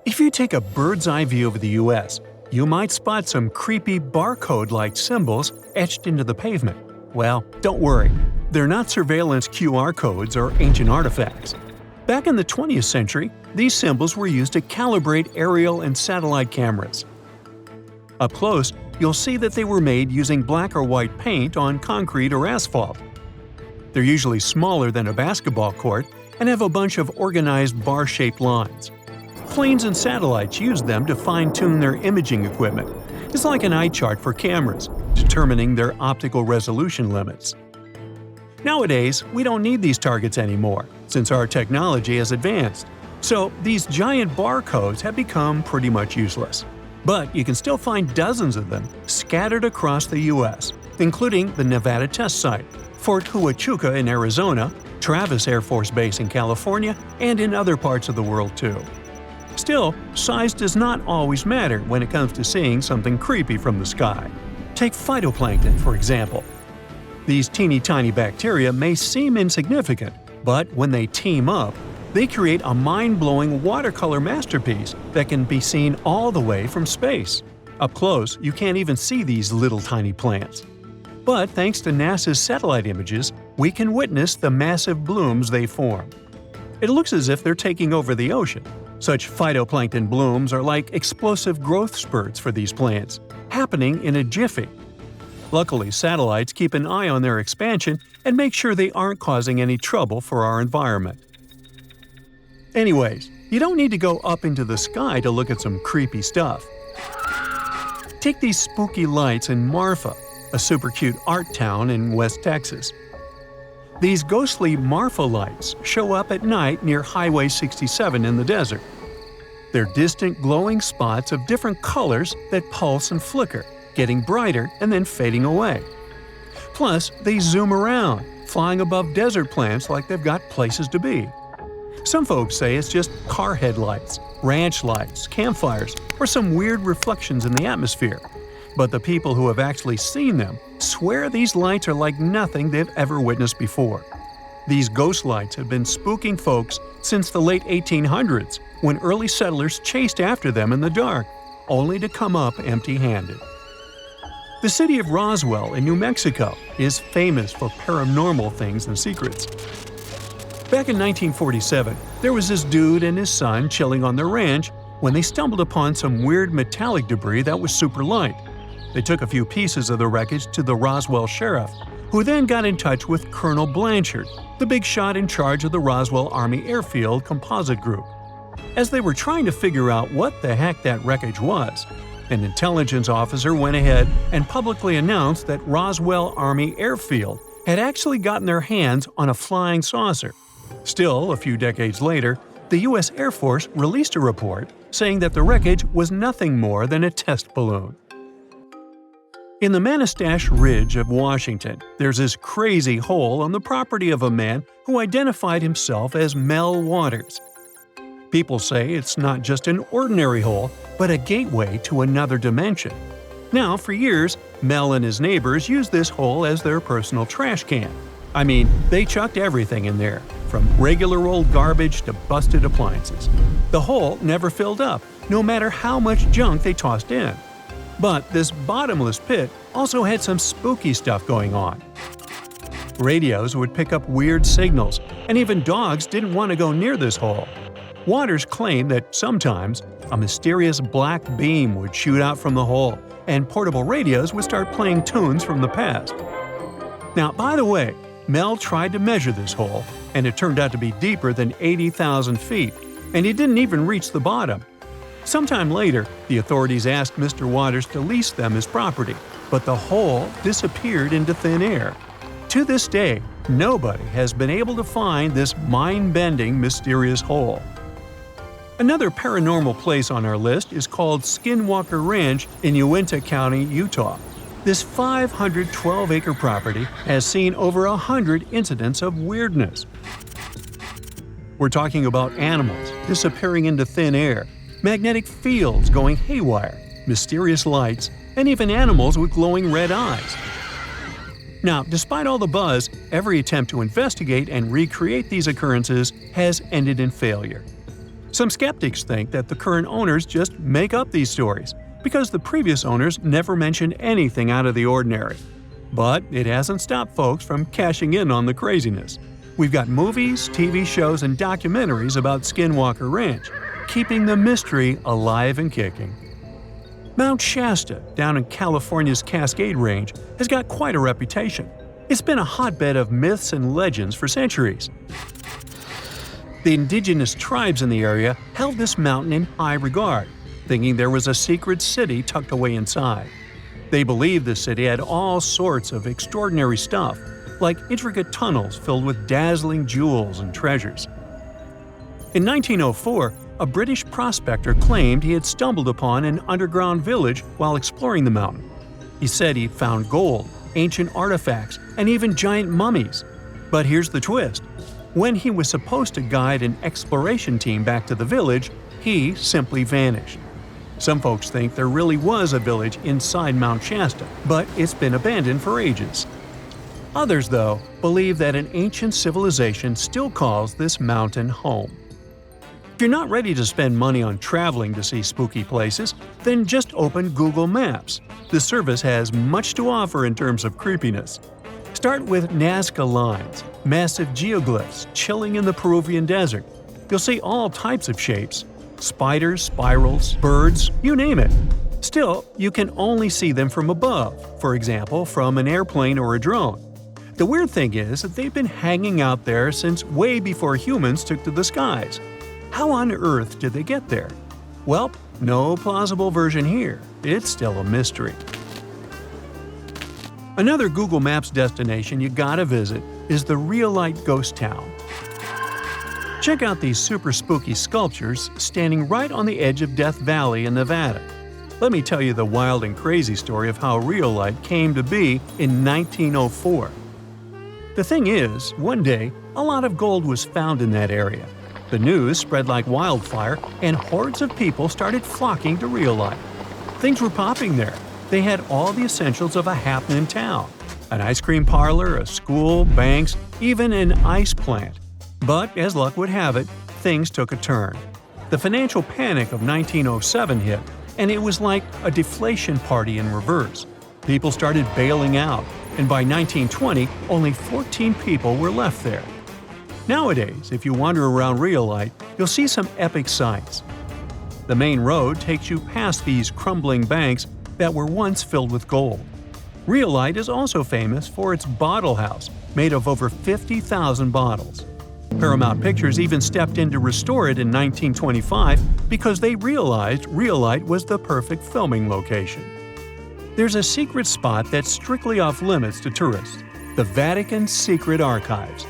If you take a bird's eye view of the US, you might spot some creepy barcode-like symbols etched into the pavement. Well, don't worry. They're not surveillance QR codes or ancient artifacts. Back in the 20th century, these symbols were used to calibrate aerial and satellite cameras. Up close, you'll see that they were made using black or white paint on concrete or asphalt. They're usually smaller than a basketball court and have a bunch of organized bar-shaped lines. Planes and satellites use them to fine-tune their imaging equipment. It's like an eye chart for cameras, determining their optical resolution limits. Nowadays, we don't need these targets anymore, since our technology has advanced. So these giant barcodes have become pretty much useless. But you can still find dozens of them scattered across the U.S., including the Nevada test site, Fort Huachuca in Arizona, Travis Air Force Base in California, and in other parts of the world too. Still, size does not always matter when it comes to seeing something creepy from the sky. Take phytoplankton, for example. These teeny-tiny bacteria may seem insignificant, but when they team up, they create a mind-blowing watercolor masterpiece that can be seen all the way from space. Up close, you can't even see these little tiny plants. But thanks to NASA's satellite images, we can witness the massive blooms they form. It looks as if they're taking over the ocean. Such phytoplankton blooms are like explosive growth spurts for these plants, happening in a jiffy. Luckily, satellites keep an eye on their expansion and make sure they aren't causing any trouble for our environment. Anyways, you don't need to go up into the sky to look at some creepy stuff. Take these spooky lights in Marfa, a super cute art town in West Texas. These ghostly Marfa lights show up at night near Highway 67 in the desert. They're distant glowing spots of different colors that pulse and flicker, getting brighter and then fading away. Plus, they zoom around, flying above desert plants like they've got places to be. Some folks say it's just car headlights, ranch lights, campfires, or some weird reflections in the atmosphere. But the people who have actually seen them swear these lights are like nothing they've ever witnessed before. These ghost lights have been spooking folks since the late 1800s, when early settlers chased after them in the dark, only to come up empty-handed. The city of Roswell in New Mexico is famous for paranormal things and secrets. Back in 1947, there was this dude and his son chilling on their ranch when they stumbled upon some weird metallic debris that was super light. They took a few pieces of the wreckage to the Roswell sheriff, who then got in touch with Colonel Blanchard, the big shot in charge of the Roswell Army Airfield Composite Group. As they were trying to figure out what the heck that wreckage was, an intelligence officer went ahead and publicly announced that Roswell Army Airfield had actually gotten their hands on a flying saucer. Still, a few decades later, the U.S. Air Force released a report saying that the wreckage was nothing more than a test balloon. In the Manistash Ridge of Washington, there's this crazy hole on the property of a man who identified himself as Mel Waters. People say it's not just an ordinary hole, but a gateway to another dimension. Now, for years, Mel and his neighbors used this hole as their personal trash can. I mean, they chucked everything in there, from regular old garbage to busted appliances. The hole never filled up, no matter how much junk they tossed in. But this bottomless pit also had some spooky stuff going on. Radios would pick up weird signals, and even dogs didn't want to go near this hole. Waters claimed that sometimes a mysterious black beam would shoot out from the hole, and portable radios would start playing tunes from the past. Now, by the way, Mel tried to measure this hole, and it turned out to be deeper than 80,000 feet, and he didn't even reach the bottom. Sometime later, the authorities asked Mr. Waters to lease them his property, but the hole disappeared into thin air. To this day, nobody has been able to find this mind-bending, mysterious hole. Another paranormal place on our list is called Skinwalker Ranch in Uinta County, Utah. This 512-acre property has seen over 100 incidents of weirdness. We're talking about animals disappearing into thin air, magnetic fields going haywire, mysterious lights, and even animals with glowing red eyes. Now, despite all the buzz, every attempt to investigate and recreate these occurrences has ended in failure. Some skeptics think that the current owners just make up these stories, because the previous owners never mentioned anything out of the ordinary. But it hasn't stopped folks from cashing in on the craziness. We've got movies, TV shows, and documentaries about Skinwalker Ranch, keeping the mystery alive and kicking. Mount Shasta, down in California's Cascade Range, has got quite a reputation. It's been a hotbed of myths and legends for centuries. The indigenous tribes in the area held this mountain in high regard, thinking there was a secret city tucked away inside. They believed the city had all sorts of extraordinary stuff, like intricate tunnels filled with dazzling jewels and treasures. In 1904, a British prospector claimed he had stumbled upon an underground village while exploring the mountain. He said he found gold, ancient artifacts, and even giant mummies. But here's the twist. When he was supposed to guide an exploration team back to the village, he simply vanished. Some folks think there really was a village inside Mount Shasta, but it's been abandoned for ages. Others, though, believe that an ancient civilization still calls this mountain home. If you're not ready to spend money on traveling to see spooky places, then just open Google Maps. The service has much to offer in terms of creepiness. Start with Nazca lines, massive geoglyphs chilling in the Peruvian desert. You'll see all types of shapes: spiders, spirals, birds, you name it. Still, you can only see them from above, for example, from an airplane or a drone. The weird thing is that they've been hanging out there since way before humans took to the skies. How on earth did they get there? Well, no plausible version here. It's still a mystery. Another Google Maps destination you gotta visit is the Rhyolite ghost town. Check out these super spooky sculptures standing right on the edge of Death Valley in Nevada. Let me tell you the wild and crazy story of how Rhyolite came to be in 1904. The thing is, one day, a lot of gold was found in that area. The news spread like wildfire, and hordes of people started flocking to Rhyolite. Things were popping there. They had all the essentials of a happening town: an ice cream parlor, a school, banks, even an ice plant. But as luck would have it, things took a turn. The financial panic of 1907 hit, and it was like a deflation party in reverse. People started bailing out, and by 1920, only 14 people were left there. Nowadays, if you wander around Rhyolite, you'll see some epic sights. The main road takes you past these crumbling banks that were once filled with gold. Rhyolite is also famous for its bottle house, made of over 50,000 bottles. Paramount Pictures even stepped in to restore it in 1925 because they realized Rhyolite was the perfect filming location. There's a secret spot that's strictly off-limits to tourists: the Vatican's secret archives.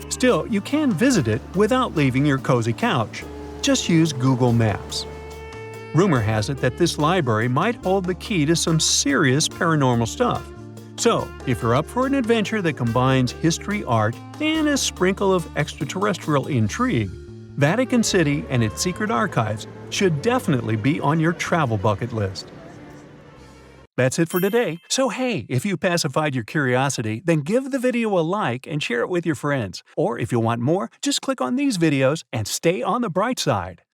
Still, you can visit it without leaving your cozy couch. Just use Google Maps. Rumor has it that this library might hold the key to some serious paranormal stuff. So, if you're up for an adventure that combines history, art, and a sprinkle of extraterrestrial intrigue, Vatican City and its secret archives should definitely be on your travel bucket list. That's it for today. So hey, if you pacified your curiosity, then give the video a like and share it with your friends. Or if you want more, just click on these videos and stay on the bright side.